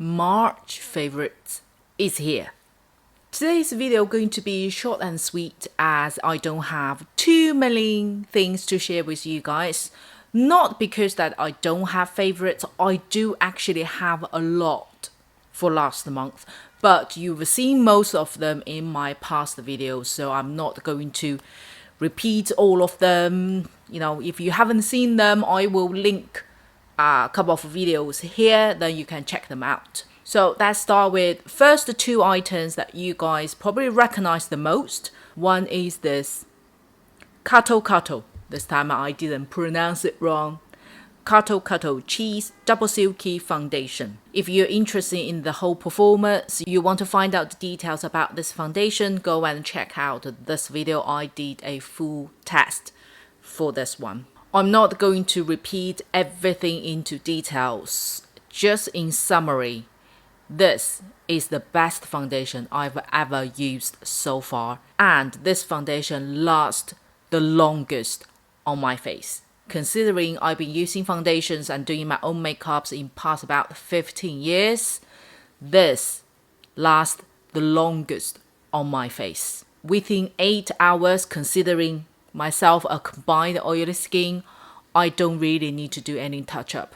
March favorite is here. Today's video going to be short and sweet as I don't have too many things to share with you guys. Not because that I don't have favorites, I do actually have a lot for last month, but you've seen most of them in my past videos, so I'm not going to repeat all of them. You know, if you haven't seen them, I will link a couple of videos here, then you can check them out. So let's start with first two items that you guys probably recognize the most. One is this KATO. This time I didn't pronounce it wrong. KATO Cheese Double Silky Foundation. If you're interested in the whole performance, you want to find out the details about this foundation, go and check out this video. I did a full test for this one. I'm not going to repeat everything into details. Just in summary, this is the best foundation I've ever used so far, and this foundation lasts the longest on my face. Considering I've been using foundations and doing my own makeups in past about 15 years, this lasts the longest on my face. Within 8 hours, considering myself a combined oily skin, I don't really need to do any touch-up.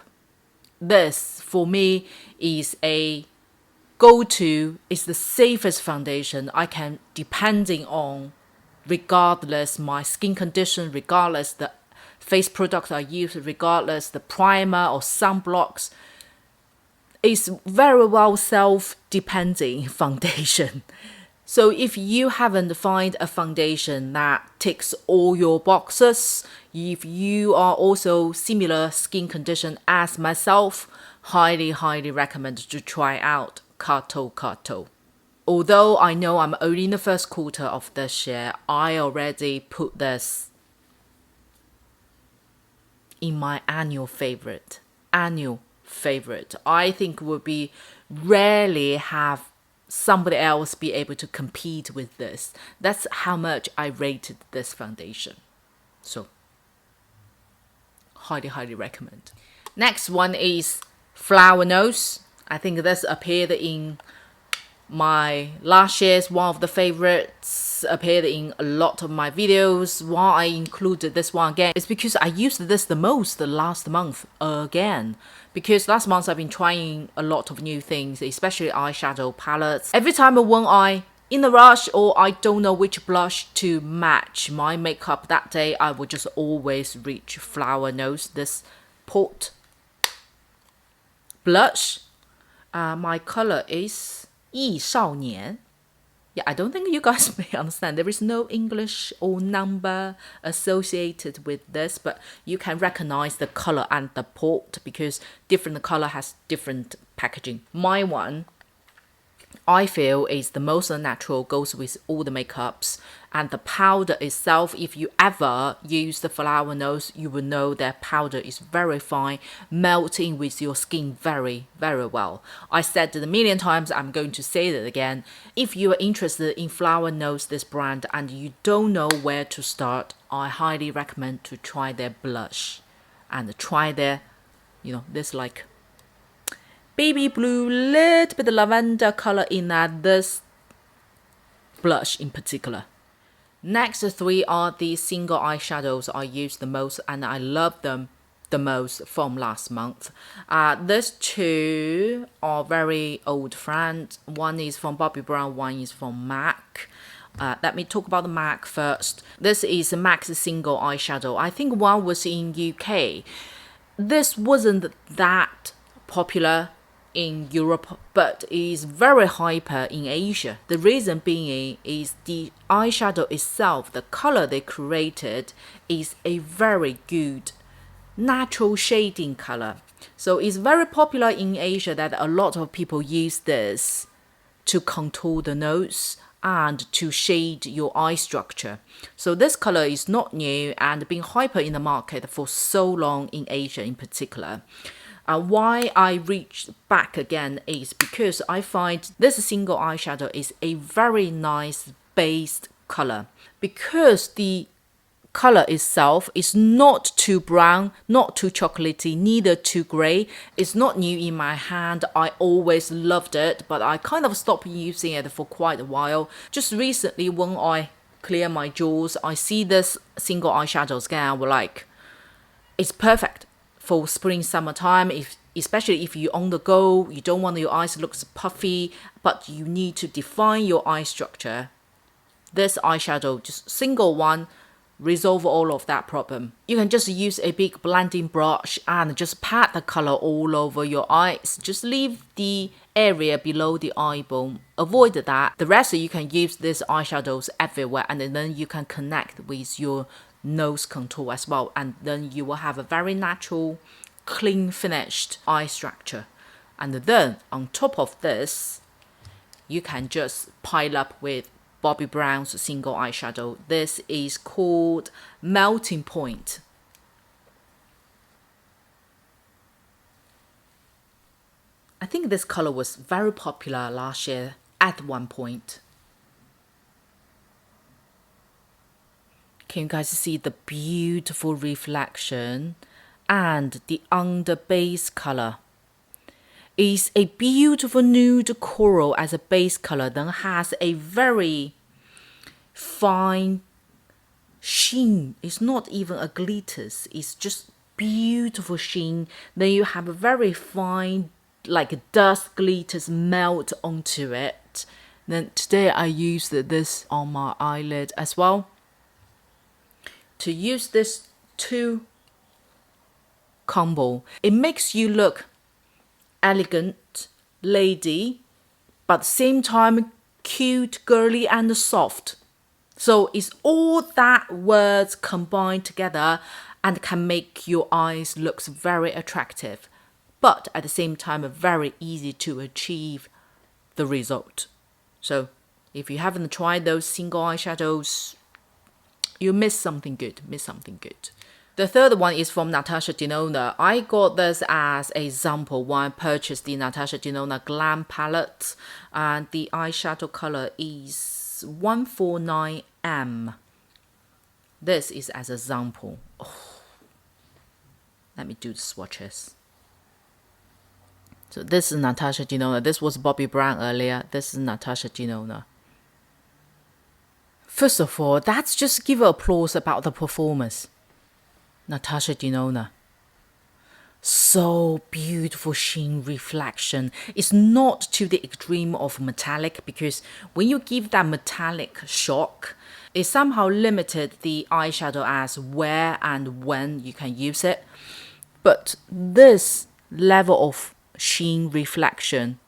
This, for me, is a go-to, is the safest foundation I can depending on, regardless my skin condition, regardless the face product I use, regardless the primer or sunblocks. It's very well self-depending foundation. So if you haven't found a foundation that ticks all your boxes, if you are also similar skin condition as myself, highly recommend to try out KATO. Although I know I'm only in the first quarter of this year, I already put this in my annual favorite. I think would be rarely have somebody else be able to compete with this. That's how much I rated this foundation. So, highly recommend. Next one is Flower Nose. I think this appeared in my last year's one of the favorites, appeared in a lot of my videos. Why I included this one again is because I used this the most last month again. Because last month I've been trying a lot of new things, especially eyeshadow palettes. Every time when I in a rush or I don't know which blush to match my makeup that day, I would just always reach Flower Nose, this pot blush. My color is 易少年. Yeah, I don't think you guys may understand. There is no English or number associated with this, but you can recognize the color and the pot because different color has different packaging. My one, I feel, is the most natural, goes with all the makeups. And the powder itself, if you ever use the Flower Nose, you will know that powder is very fine, melting with your skin very well. I said it a million times, I'm going to say that again. If you are interested in Flower Nose, this brand, and you don't know where to start, I highly recommend to try their blush and try their, this like baby blue, little bit of lavender color in this blush in particular. Next three are the single eyeshadows I use the most and I love them the most from last month. These two are very old friends. One is from Bobbi Brown, one is from MAC. Let me talk about the MAC first. This is MAC's single eyeshadow. I think one was in UK. This wasn't that popular in Europe, but is very hyper in Asia. The reason being is the eyeshadow itself, the color they created is a very good natural shading color. So it's very popular in Asia that a lot of people use this to contour the nose and to shade your eye structure. So this color is not new and been hyper in the market for so long in Asia in particular. Why I reached back again is because I find this single eyeshadow is a very nice base color. Because the color itself is not too brown, not too chocolatey, neither too gray. It's not new in my hand. I always loved it, but I kind of stopped using it for quite a while. Just recently, when I clear my jaws, I see this single eyeshadow again. I was like, it's perfect for spring, summertime. Especially if you're on the go, you don't want your eyes to look puffy, but you need to define your eye structure. This eyeshadow, just single one, resolve all of that problem. You can just use a big blending brush and just pat the color all over your eyes. Just leave the area below the eye bone. Avoid that. The rest you can use these eyeshadows everywhere, and then you can connect with your nose contour as well, and then you will have a very natural, clean finished eye structure. And then on top of this, you can just pile up with Bobbi Brown's single eyeshadow. This is called Melting Point. I think this color was very popular last year at one point. Can you guys see the beautiful reflection and the under base color? Is a beautiful nude coral as a base color, then has a very fine sheen. It's not even a glitters, it's just beautiful sheen. Then you have a very fine like dust glitters melt onto it. Then today I used this on my eyelid as well. To use this two combo, it makes you look elegant lady, but at the same time cute, girly and soft. So it's all that words combined together and can make your eyes look very attractive, but at the same time very easy to achieve the result. So if you haven't tried those single eyeshadows, you miss something good, The third one is from Natasha Denona. I got this as a sample when I purchased the Natasha Denona Glam palette, and the eyeshadow color is 149M. This is as a sample. Oh. Let me do the swatches. So this is Natasha Denona. This was Bobbi Brown earlier. This is Natasha Denona. First of all, let's just give applause about the performance. Natasha Denona. So beautiful sheen reflection. It's not to the extreme of metallic, because when you give that metallic shock, it somehow limited the eyeshadow as where and when you can use it. But this level of sheen reflection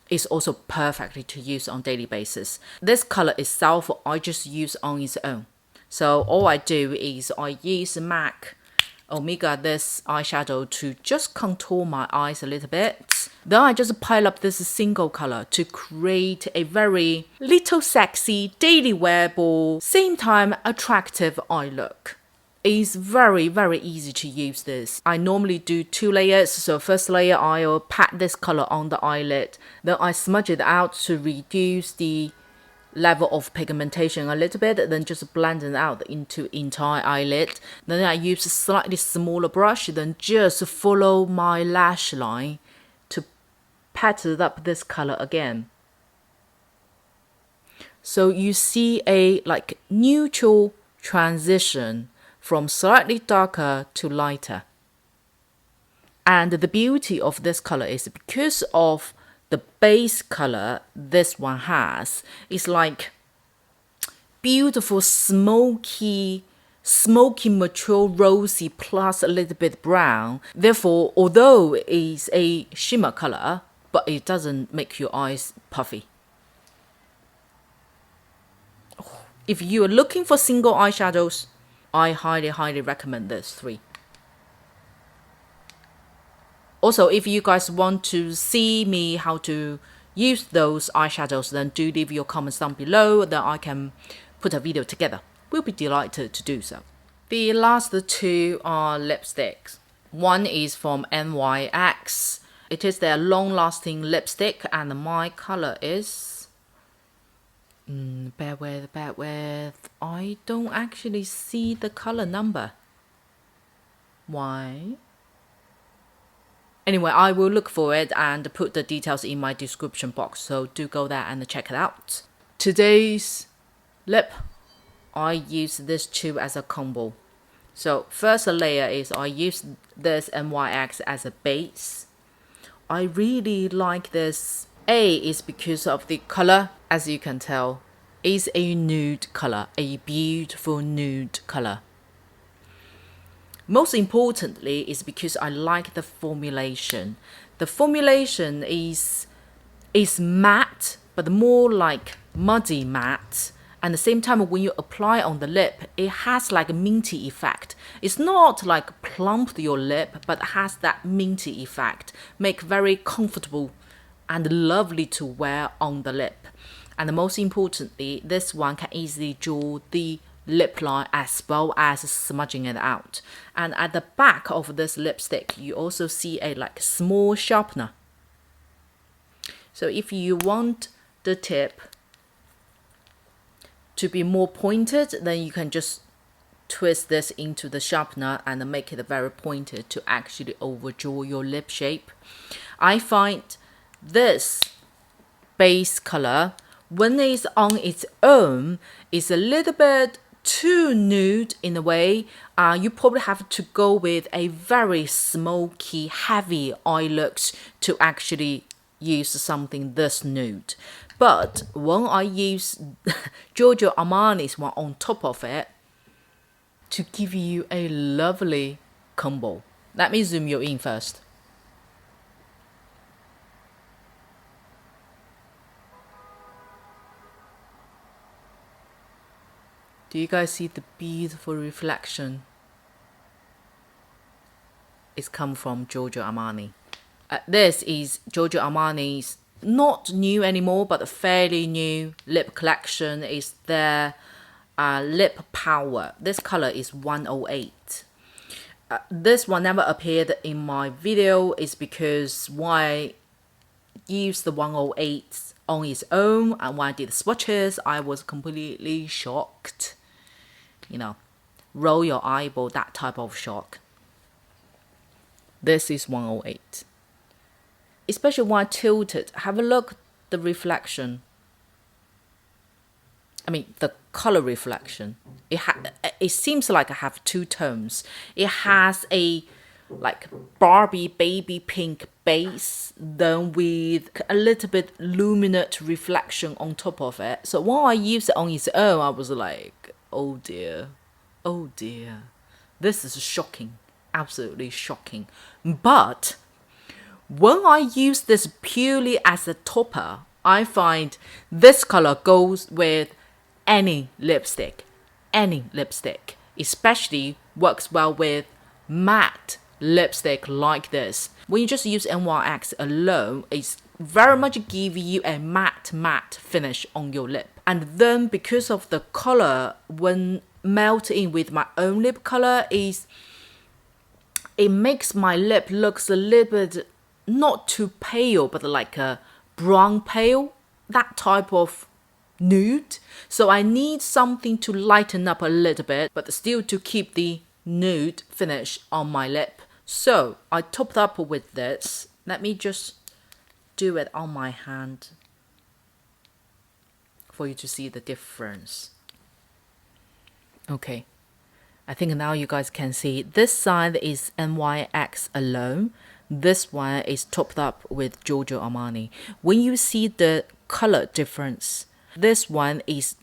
is also perfectly to use on daily basis. This color itself, I just use on its own. So all I do is I use MAC Omega this eyeshadow to just contour my eyes a little bit. Then I just pile up this single color to create a very little sexy, daily wearable, same time attractive eye look. It's very, very easy to use this. I normally do 2 layers. So first layer, I'll pat this color on the eyelid. Then I smudge it out to reduce the level of pigmentation a little bit, then just blend it out into entire eyelid. Then I use a slightly smaller brush, then just follow my lash line to pat it up this color again. So you see a like neutral transition from slightly darker to lighter. And the beauty of this color is because of the base color this one has, is like beautiful smoky mature rosy plus a little bit brown. Therefore, although it's a shimmer color, but it doesn't make your eyes puffy. If you are looking for single eyeshadows, I highly recommend these 3. Also, if you guys want to see me how to use those eyeshadows, then do leave your comments down below, then I can put a video together. We'll be delighted to do so. The last 2 are lipsticks. One is from NYX. It is their long-lasting lipstick, and my color is Bear with. I don't actually see the color number. Why? Anyway, I will look for it and put the details in my description box, so do go there and check it out. Today's lip, I use this two as a combo. So first layer is I use this NYX as a base. I really like this. A is because of the color, as you can tell, is a nude color, a beautiful nude color. Most importantly is because I like the formulation. The formulation is matte, but more like muddy matte. And at the same time, when you apply on the lip, it has like a minty effect. It's not like plump your lip, but has that minty effect. Make very comfortable and lovely to wear on the lip. And most importantly, this one can easily draw the lip line as well as smudging it out. And at the back of this lipstick, you also see a like small sharpener. So if you want the tip to be more pointed, then you can just twist this into the sharpener and make it very pointed to actually overdraw your lip shape. I find this base color, when it's on its own, is a little bit too nude in a way. You probably have to go with a very smoky, heavy eye looks to actually use something this nude. But when I use Giorgio Armani's one on top of it, to give you a lovely combo. Let me zoom you in first. Do you guys see the beautiful reflection? It's come from Giorgio Armani. This is Giorgio Armani's not new anymore, but a fairly new lip collection. Is their lip power. This color is 108. This one never appeared in my video is because why I used the 108 on its own, and when I did the swatches, I was completely shocked. You know, roll your eyeball, that type of shock. This is 108. Especially when tilted, have a look the reflection. I mean, the color reflection. It seems like I have two tones. It has a like Barbie baby pink base, then with a little bit luminous reflection on top of it. So when I used it on its own, I was like, oh dear, this is shocking, absolutely shocking. But when I use this purely as a topper, I find this color goes with any lipstick, especially works well with matte lipstick like this. When you just use NYX alone, it's very much give you a matte finish on your lip. And then because of the color, when melt in with my own lip color, it makes my lip looks a little bit not too pale, but like a brown pale, that type of nude. So I need something to lighten up a little bit, but still to keep the nude finish on my lip. So I topped up with this. Let me just do it on my hand for you to see the difference. Okay, I think now you guys can see this side is NYX alone. This one is topped up with Giorgio Armani. When you see the color difference, this one is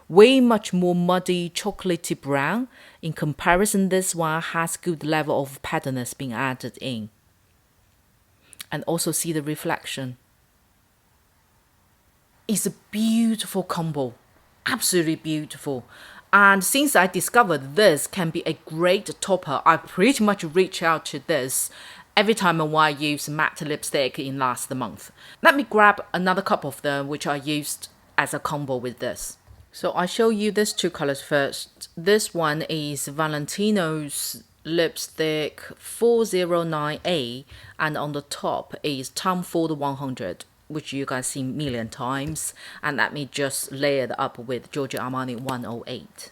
way much more muddy chocolatey brown. In comparison, this one has good level of patterness being added in. And also see the reflection. It's a beautiful combo, absolutely beautiful. And since I discovered this can be a great topper, I pretty much reach out to this every time I use matte lipstick in last month. Let me grab another couple of them which I used as a combo with this. So I show you these two colors first. This one is Valentino's lipstick 409A, and on the top is Tom Ford 100. which you guys seen a million times, and let me just layer it up with Giorgio Armani 108.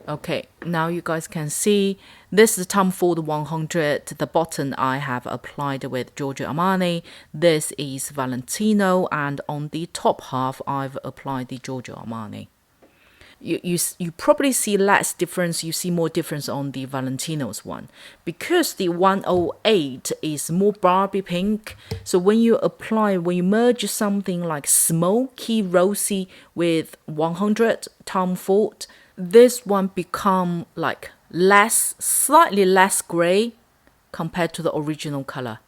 Okay, now you guys can see this is Tom Ford 100. The bottom I have applied with Giorgio Armani. This is Valentino, and on the top half I've applied the Giorgio Armani. You probably see less difference, you see more difference on the Valentino's one. Because the 108 is more Barbie pink, so when you merge something like smoky rosy with 100 Tom Ford, this one become like slightly less gray compared to the original color.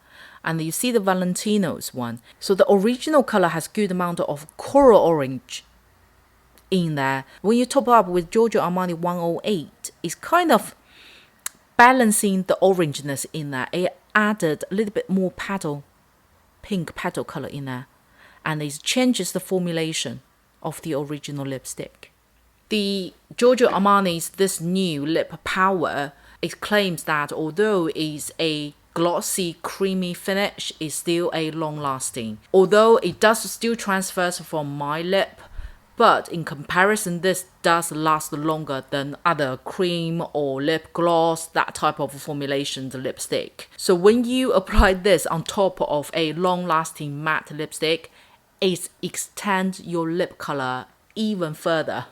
And you see the Valentino's one. So the original color has good amount of coral orange in there. When you top up with Giorgio Armani 108, it's kind of balancing the orangeness in there. It added a little bit more pink petal color in there. And it changes the formulation of the original lipstick. The Giorgio Armani's this new lip power, it claims that although it's a glossy, creamy finish, it's still a long-lasting. Although it does still transfers from my lip, but in comparison, this does last longer than other cream or lip gloss, that type of formulation lipstick. So when you apply this on top of a long-lasting matte lipstick, it extends your lip color even further.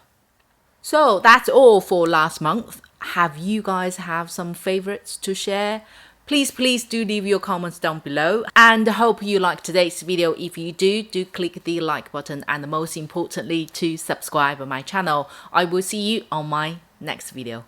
So that's all for last month. Have you guys have some favorites to share? Please do leave your comments down below, and hope you liked today's video. If you do click the like button, and most importantly to subscribe to my channel. I will see you on my next video.